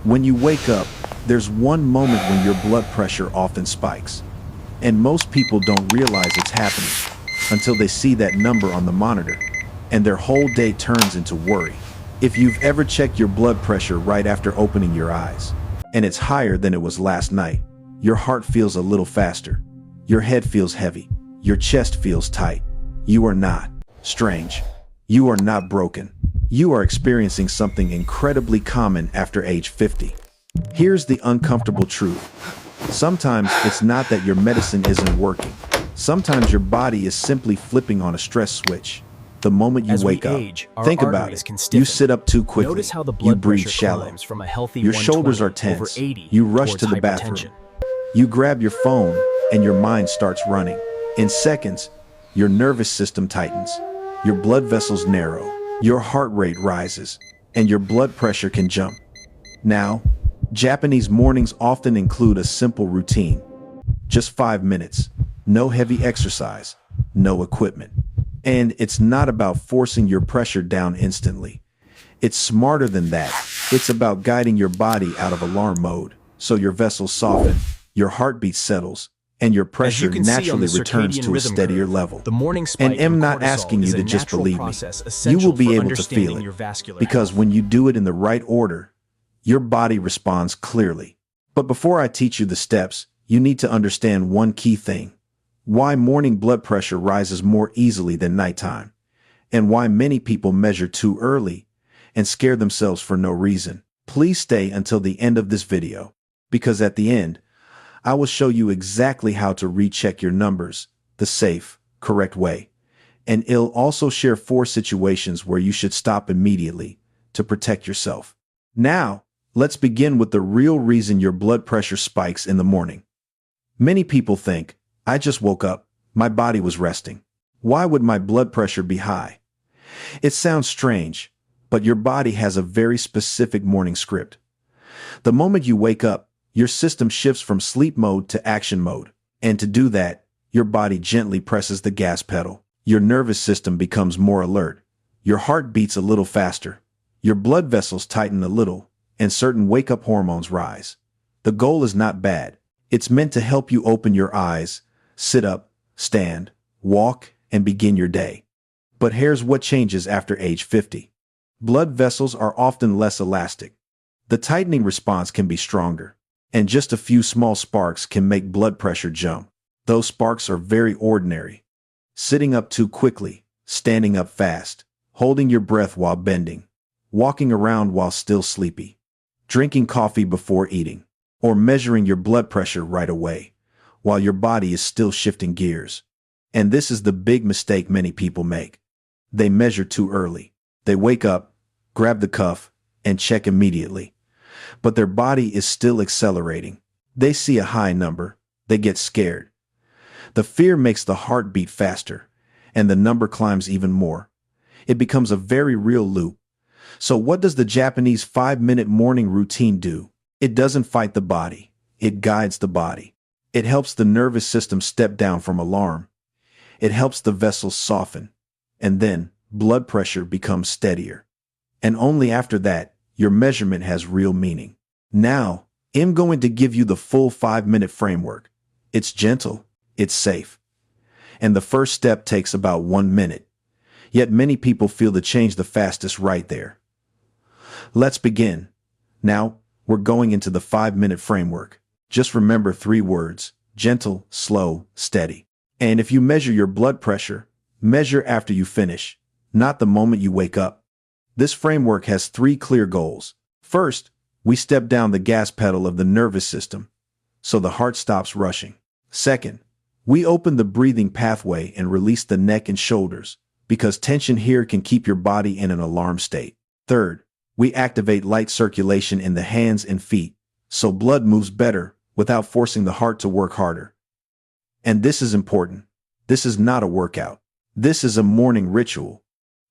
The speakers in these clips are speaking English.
When you wake up, there's one moment when your blood pressure often spikes. And most people don't realize it's happening until they see that number on the monitor, and their whole day turns into worry. If you've ever checked your blood pressure right after opening your eyes, and it's higher than it was last night, your heart feels a little faster, your head feels heavy, your chest feels tight, you are not strange. You are not broken. You are experiencing something incredibly common after age 50. Here's the uncomfortable truth. Sometimes it's not that your medicine isn't working. Sometimes your body is simply flipping on a stress switch. The moment you wake up, think about it. You sit up too quickly. You breathe shallow. Your shoulders are tense. You rush to the bathroom. You grab your phone and your mind starts running. In seconds, your nervous system tightens. Your blood vessels narrow. Your heart rate rises. And your blood pressure can jump. Now, Japanese mornings often include a simple routine. Just 5 minutes. No heavy exercise. No equipment. And it's not about forcing your pressure down instantly. It's smarter than that. It's about guiding your body out of alarm mode, so your vessels soften, your heartbeat settles, and your pressure naturally returns to a steadier level. And I'm not asking you to just believe me. You will be able to feel it, because when you do it in the right order, your body responds clearly. But before I teach you the steps, you need to understand one key thing: why morning blood pressure rises more easily than nighttime, and why many people measure too early and scare themselves for no reason. Please stay until the end of this video, because at the end, I will show you exactly how to recheck your numbers the safe, correct way. And I'll also share 4 situations where you should stop immediately to protect yourself. Now, let's begin with the real reason your blood pressure spikes in the morning. Many people think, I just woke up, my body was resting. Why would my blood pressure be high? It sounds strange, but your body has a very specific morning script. The moment you wake up, your system shifts from sleep mode to action mode. And to do that, your body gently presses the gas pedal. Your nervous system becomes more alert. Your heart beats a little faster. Your blood vessels tighten a little, and certain wake-up hormones rise. The goal is not bad. It's meant to help you open your eyes, sit up, stand, walk, and begin your day. But here's what changes after age 50. Blood vessels are often less elastic. The tightening response can be stronger, and just a few small sparks can make blood pressure jump. Those sparks are very ordinary. Sitting up too quickly, standing up fast, holding your breath while bending, walking around while still sleepy, drinking coffee before eating, or measuring your blood pressure right away, while your body is still shifting gears. And this is the big mistake many people make. They measure too early. They wake up, grab the cuff, and check immediately. But their body is still accelerating. They see a high number. They get scared. The fear makes the heart beat faster, and the number climbs even more. It becomes a very real loop. So what does the Japanese 5-minute morning routine do? It doesn't fight the body. It guides the body. It helps the nervous system step down from alarm. It helps the vessels soften. And then, blood pressure becomes steadier. And only after that, your measurement has real meaning. Now, I'm going to give you the full 5-minute framework. It's gentle, it's safe. And the first step takes about 1 minute. Yet many people feel the change the fastest right there. Let's begin. Now, we're going into the 5-minute framework. Just remember 3 words: gentle, slow, steady. And if you measure your blood pressure, measure after you finish, not the moment you wake up. This framework has 3 clear goals. First, we step down the gas pedal of the nervous system, so the heart stops rushing. Second, we open the breathing pathway and release the neck and shoulders, because tension here can keep your body in an alarm state. Third, we activate light circulation in the hands and feet, so blood moves better without forcing the heart to work harder. And this is important. This is not a workout. This is a morning ritual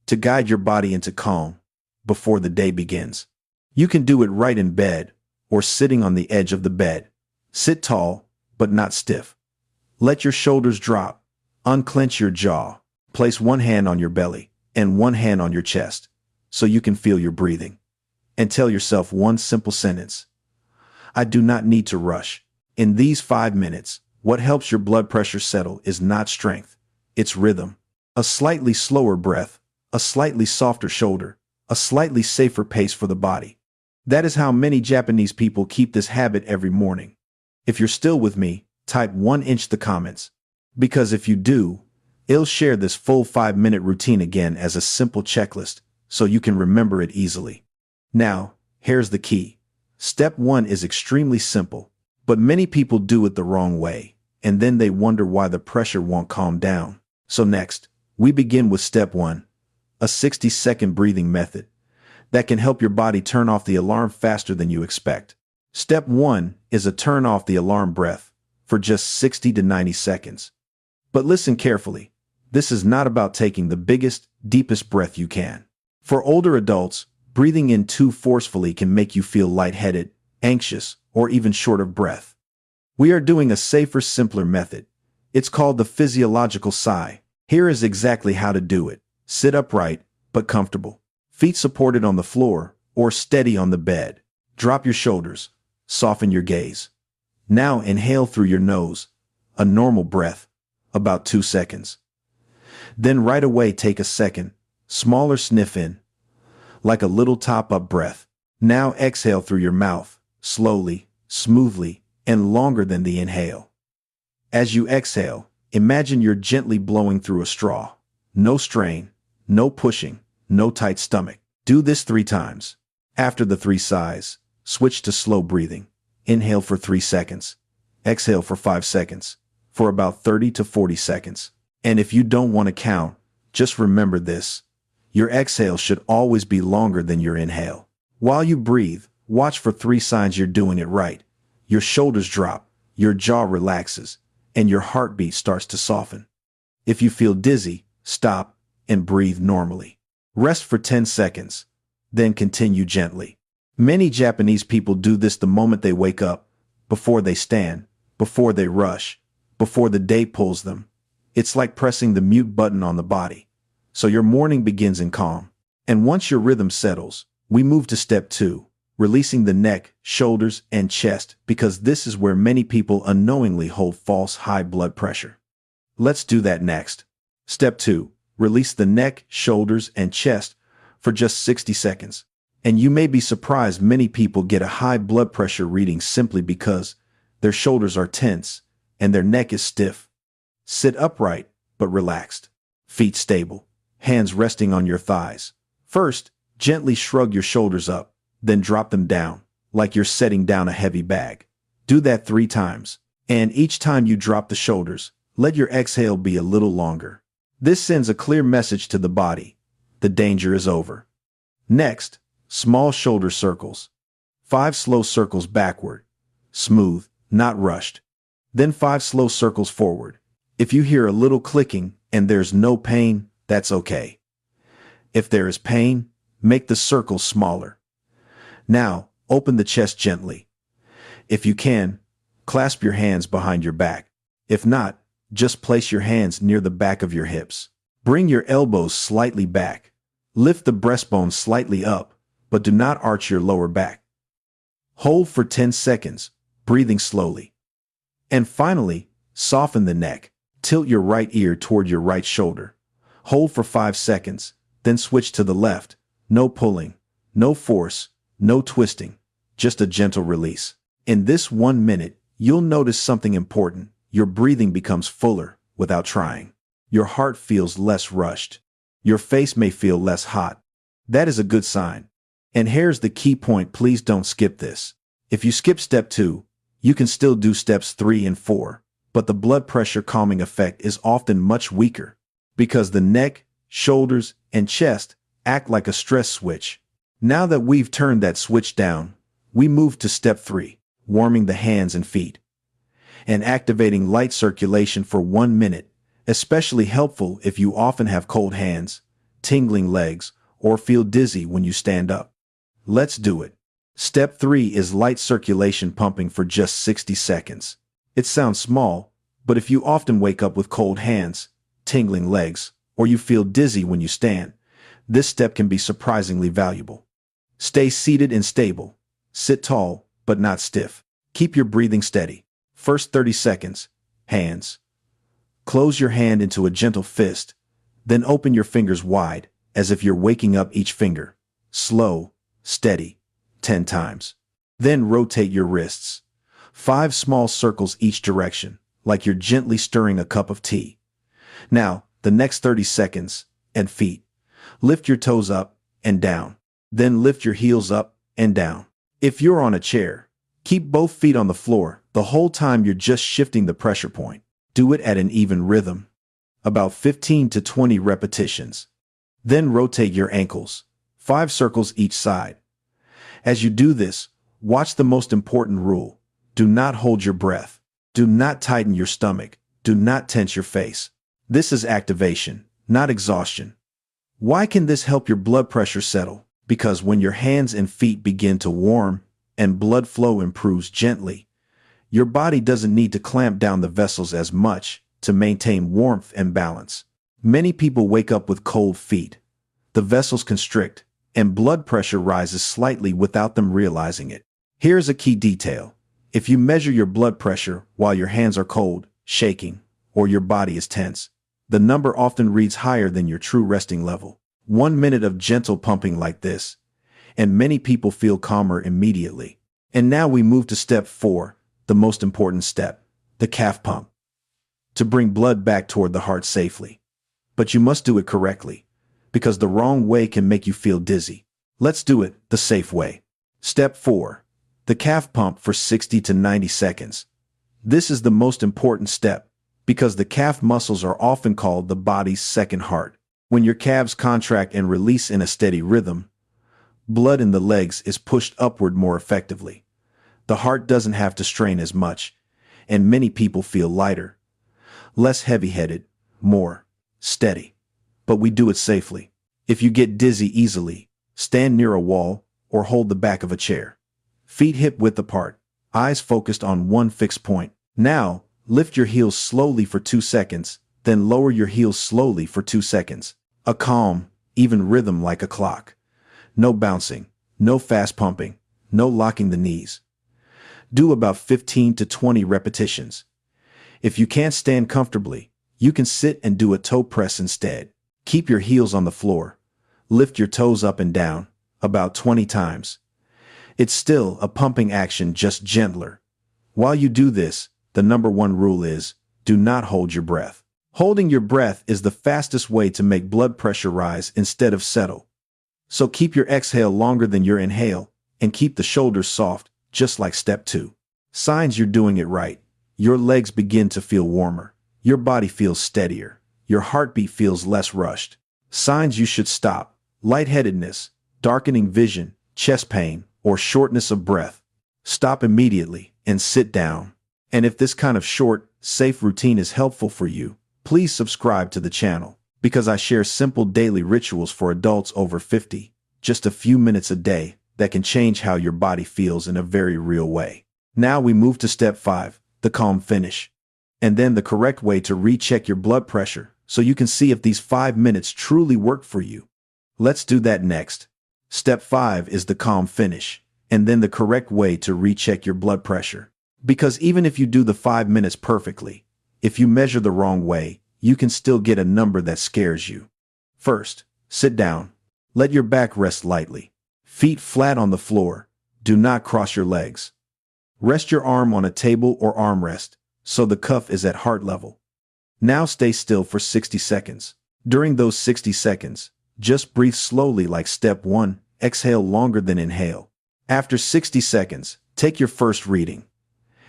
to guide your body into calm before the day begins. You can do it right in bed or sitting on the edge of the bed. Sit tall, but not stiff. Let your shoulders drop. Unclench your jaw. Place one hand on your belly and one hand on your chest so you can feel your breathing. and tell yourself one simple sentence. I do not need to rush. In these 5 minutes, what helps your blood pressure settle is not strength, it's rhythm. A slightly slower breath, a slightly softer shoulder, a slightly safer pace for the body. That is how many Japanese people keep this habit every morning. If you're still with me, type 1 in the comments. Because if you do, I'll share this full 5-minute routine again as a simple checklist so you can remember it easily. Now, here's the key. Step 1 is extremely simple, but many people do it the wrong way, and then they wonder why the pressure won't calm down. So next, we begin with step 1, a 60-second breathing method that can help your body turn off the alarm faster than you expect. Step 1 is a turn off the alarm breath for just 60 to 90 seconds. But listen carefully. This is not about taking the biggest, deepest breath you can. For older adults, breathing in too forcefully can make you feel lightheaded, anxious, or even short of breath. We are doing a safer, simpler method. It's called the physiological sigh. Here is exactly how to do it. Sit upright, but comfortable. Feet supported on the floor or steady on the bed. Drop your shoulders. Soften your gaze. Now inhale through your nose, a normal breath, about 2 seconds. Then right away take a second, smaller sniff in, like a little top-up breath. Now exhale through your mouth, slowly, smoothly, and longer than the inhale. As you exhale, imagine you're gently blowing through a straw. No strain, no pushing, no tight stomach. Do this 3 times. After the 3 sighs, switch to slow breathing. Inhale for 3 seconds. Exhale for 5 seconds, for about 30 to 40 seconds. And if you don't want to count, just remember this. Your exhale should always be longer than your inhale. While you breathe, watch for 3 signs you're doing it right. Your shoulders drop, your jaw relaxes, and your heartbeat starts to soften. If you feel dizzy, stop and breathe normally. Rest for 10 seconds, then continue gently. Many Japanese people do this the moment they wake up, before they stand, before they rush, before the day pulls them. It's like pressing the mute button on the body. So your morning begins in calm. And once your rhythm settles, we move to step 2, releasing the neck, shoulders, and chest, because this is where many people unknowingly hold false high blood pressure. Let's do that next. Step 2, release the neck, shoulders, and chest for just 60 seconds. And you may be surprised many people get a high blood pressure reading simply because their shoulders are tense and their neck is stiff. Sit upright, but relaxed. Feet stable, hands resting on your thighs. First, gently shrug your shoulders up, then drop them down, like you're setting down a heavy bag. Do that 3 times, and each time you drop the shoulders, let your exhale be a little longer. This sends a clear message to the body. The danger is over. Next, small shoulder circles. 5 slow circles backward. Smooth, not rushed. Then 5 slow circles forward. If you hear a little clicking and there's no pain, that's okay. If there is pain, make the circles smaller. Now, open the chest gently. If you can, clasp your hands behind your back. If not, just place your hands near the back of your hips. Bring your elbows slightly back. Lift the breastbone slightly up, but do not arch your lower back. Hold for 10 seconds, breathing slowly. And finally, soften the neck. Tilt your right ear toward your right shoulder. Hold for 5 seconds, then switch to the left. No pulling, no force, no twisting, just a gentle release. In this 1 minute, you'll notice something important. Your breathing becomes fuller without trying. Your heart feels less rushed. Your face may feel less hot. That is a good sign. And here's the key point, please don't skip this. If you skip step 2, you can still do steps 3 and 4, but the blood pressure calming effect is often much weaker because the neck, shoulders, and chest act like a stress switch. Now that we've turned that switch down, we move to step 3, warming the hands and feet and activating light circulation for 1 minute, especially helpful if you often have cold hands, tingling legs, or feel dizzy when you stand up. Let's do it. Step 3 is light circulation pumping for just 60 seconds. It sounds small, but if you often wake up with cold hands, tingling legs, or you feel dizzy when you stand, this step can be surprisingly valuable. Stay seated and stable. Sit tall, but not stiff. Keep your breathing steady. First 30 seconds. Hands. Close your hand into a gentle fist, then open your fingers wide, as if you're waking up each finger. Slow, steady, 10 times. Then rotate your wrists. 5 small circles each direction, like you're gently stirring a cup of tea. Now, the next 30 seconds, and feet. Lift your toes up and down. Then lift your heels up and down. If you're on a chair, keep both feet on the floor the whole time you're just shifting the pressure point. Do it at an even rhythm. About 15 to 20 repetitions. Then rotate your ankles. 5 circles each side. As you do this, watch the most important rule. Do not hold your breath. Do not tighten your stomach. Do not tense your face. This is activation, not exhaustion. Why can this help your blood pressure settle? Because when your hands and feet begin to warm and blood flow improves gently, your body doesn't need to clamp down the vessels as much to maintain warmth and balance. Many people wake up with cold feet. The vessels constrict, and blood pressure rises slightly without them realizing it. Here's a key detail. If you measure your blood pressure while your hands are cold, shaking, or your body is tense, the number often reads higher than your true resting level. 1 minute of gentle pumping like this, and many people feel calmer immediately. And now we move to step 4, the most important step, the calf pump. To bring blood back toward the heart safely. But you must do it correctly, because the wrong way can make you feel dizzy. Let's do it the safe way. Step 4, the calf pump for 60 to 90 seconds. This is the most important step, because the calf muscles are often called the body's second heart. When your calves contract and release in a steady rhythm, blood in the legs is pushed upward more effectively. The heart doesn't have to strain as much, and many people feel lighter, less heavy-headed, more steady. But we do it safely. If you get dizzy easily, stand near a wall or hold the back of a chair. Feet hip-width apart, eyes focused on one fixed point. Now, lift your heels slowly for 2 seconds, then lower your heels slowly for 2 seconds. A calm, even rhythm like a clock. No bouncing, no fast pumping, no locking the knees. Do about 15 to 20 repetitions. If you can't stand comfortably, you can sit and do a toe press instead. Keep your heels on the floor. Lift your toes up and down, about 20 times. It's still a pumping action, just gentler. While you do this, the number 1 rule is, do not hold your breath. Holding your breath is the fastest way to make blood pressure rise instead of settle. So keep your exhale longer than your inhale, and keep the shoulders soft, just like step 2. Signs you're doing it right. Your legs begin to feel warmer. Your body feels steadier. Your heartbeat feels less rushed. Signs you should stop: lightheadedness, darkening vision, chest pain, or shortness of breath. Stop immediately and sit down. And if this kind of short, safe routine is helpful for you, please subscribe to the channel, because I share simple daily rituals for adults over 50, just a few minutes a day, that can change how your body feels in a very real way. Now we move to step 5, the calm finish. And then the correct way to recheck your blood pressure, so you can see if these 5 minutes truly work for you. Let's do that next. Step 5 is the calm finish, and then the correct way to recheck your blood pressure. Because even if you do the 5 minutes perfectly, if you measure the wrong way, you can still get a number that scares you. First, sit down. Let your back rest lightly. Feet flat on the floor. Do not cross your legs. Rest your arm on a table or armrest, so the cuff is at heart level. Now stay still for 60 seconds. During those 60 seconds, just breathe slowly like step 1, exhale longer than inhale. After 60 seconds, take your first reading.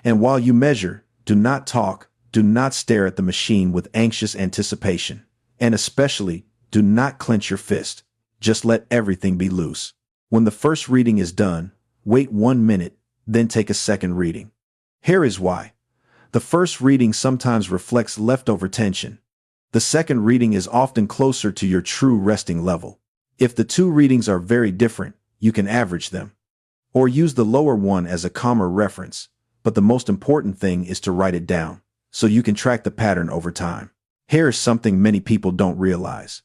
And while you measure, do not talk, do not stare at the machine with anxious anticipation, and especially, do not clench your fist. Just let everything be loose. When the first reading is done, wait 1 minute, then take a second reading. Here is why. The first reading sometimes reflects leftover tension. The second reading is often closer to your true resting level. If the 2 readings are very different, you can average them, or use the lower one as a calmer reference. But the most important thing is to write it down, so you can track the pattern over time. Here is something many people don't realize.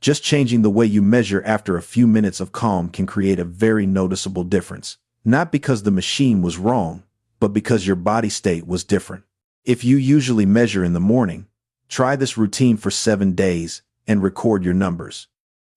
Just changing the way you measure after a few minutes of calm can create a very noticeable difference. Not because the machine was wrong, but because your body state was different. If you usually measure in the morning, try this routine for 7 days and record your numbers.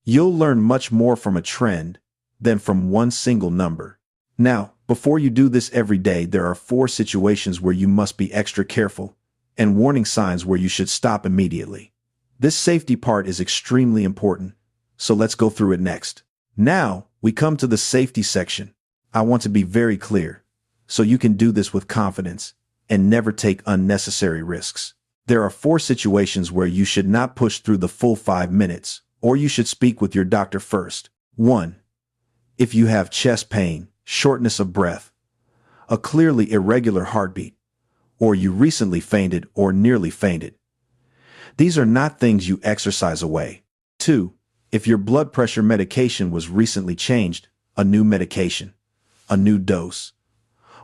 You'll learn much more from a trend than from one single number. Now, before you do this every day, there are 4 situations where you must be extra careful and warning signs where you should stop immediately. This safety part is extremely important, so let's go through it next. Now, we come to the safety section. I want to be very clear, so you can do this with confidence and never take unnecessary risks. There are 4 situations where you should not push through the full 5 minutes, or you should speak with your doctor first. 1. If you have chest pain, shortness of breath, a clearly irregular heartbeat, or you recently fainted or nearly fainted. These are not things you exercise away. 2. If your blood pressure medication was recently changed, a new medication, a new dose,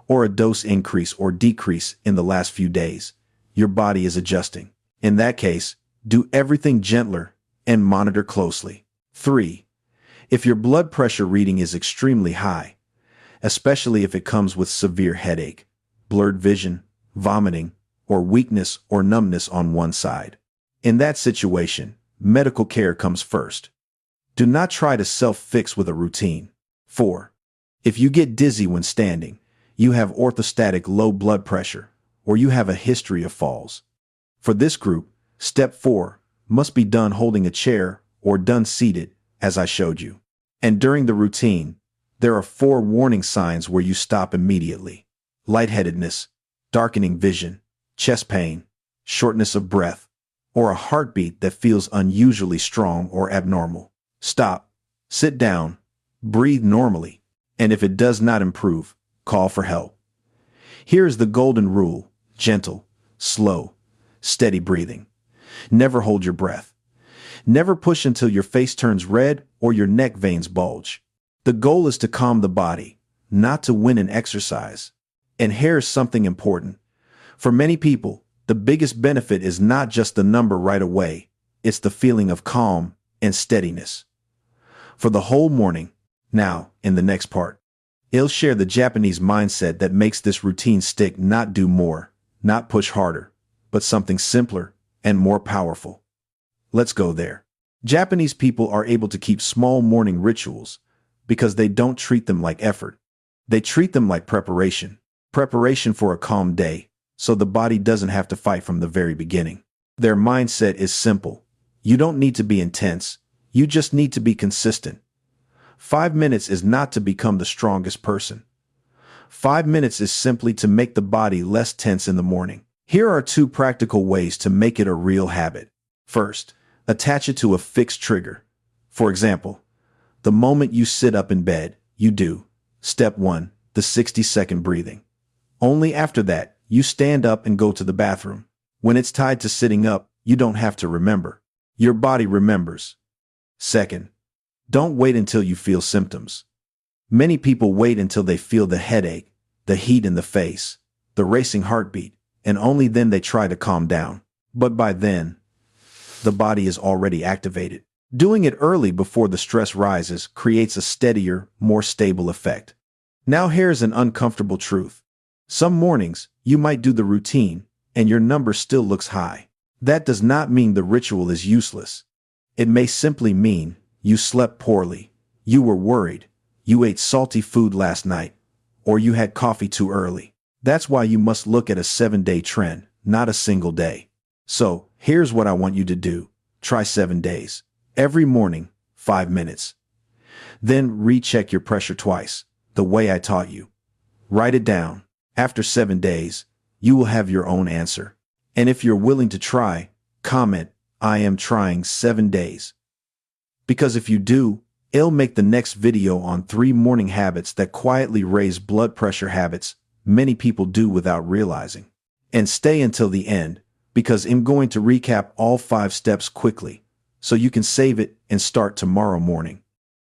or a dose increase or decrease in the last few days, your body is adjusting. In that case, do everything gentler and monitor closely. 3. If your blood pressure reading is extremely high, especially if it comes with severe headache, blurred vision, vomiting, or weakness or numbness on one side. In that situation, medical care comes first. Do not try to self-fix with a routine. 4. If you get dizzy when standing, you have orthostatic low blood pressure, or you have a history of falls. For this group, step 4 must be done holding a chair or done seated, as I showed you. And during the routine, there are 4 warning signs where you stop immediately. Lightheadedness, darkening vision, chest pain, shortness of breath, or a heartbeat that feels unusually strong or abnormal. Stop, sit down, breathe normally, and if it does not improve, call for help. Here is the golden rule: gentle, slow, steady breathing. Never hold your breath. Never push until your face turns red or your neck veins bulge. The goal is to calm the body, not to win an exercise. And here's something important. For many people, the biggest benefit is not just the number right away, it's the feeling of calm and steadiness for the whole morning. Now, in the next part, I'll share the Japanese mindset that makes this routine stick. Not do more, not push harder, but something simpler and more powerful. Let's go there. Japanese people are able to keep small morning rituals because they don't treat them like effort. They treat them like preparation. Preparation for a calm day, so the body doesn't have to fight from the very beginning. Their mindset is simple. You don't need to be intense. You just need to be consistent. 5 minutes is not to become the strongest person. 5 minutes is simply to make the body less tense in the morning. Here are 2 practical ways to make it a real habit. First, attach it to a fixed trigger. For example, the moment you sit up in bed, you do. Step 1, the 60-second breathing. Only after that, you stand up and go to the bathroom. When it's tied to sitting up, you don't have to remember. Your body remembers. Second, don't wait until you feel symptoms. Many people wait until they feel the headache, the heat in the face, the racing heartbeat, and only then they try to calm down. But by then, the body is already activated. Doing it early before the stress rises creates a steadier, more stable effect. Now here's an uncomfortable truth. Some mornings, you might do the routine, and your number still looks high. That does not mean the ritual is useless. It may simply mean you slept poorly, you were worried, you ate salty food last night, or you had coffee too early. That's why you must look at a 7-day trend, not a single day. So, here's what I want you to do. Try 7 days. Every morning, 5 minutes. Then recheck your pressure twice, the way I taught you. Write it down. After 7 days, you will have your own answer. And if you're willing to try, comment, "I am trying 7 days." Because if you do, I'll make the next video on 3 morning habits that quietly raise blood pressure, habits many people do without realizing. And stay until the end, because I'm going to recap all 5 steps quickly, so you can save it and start tomorrow morning.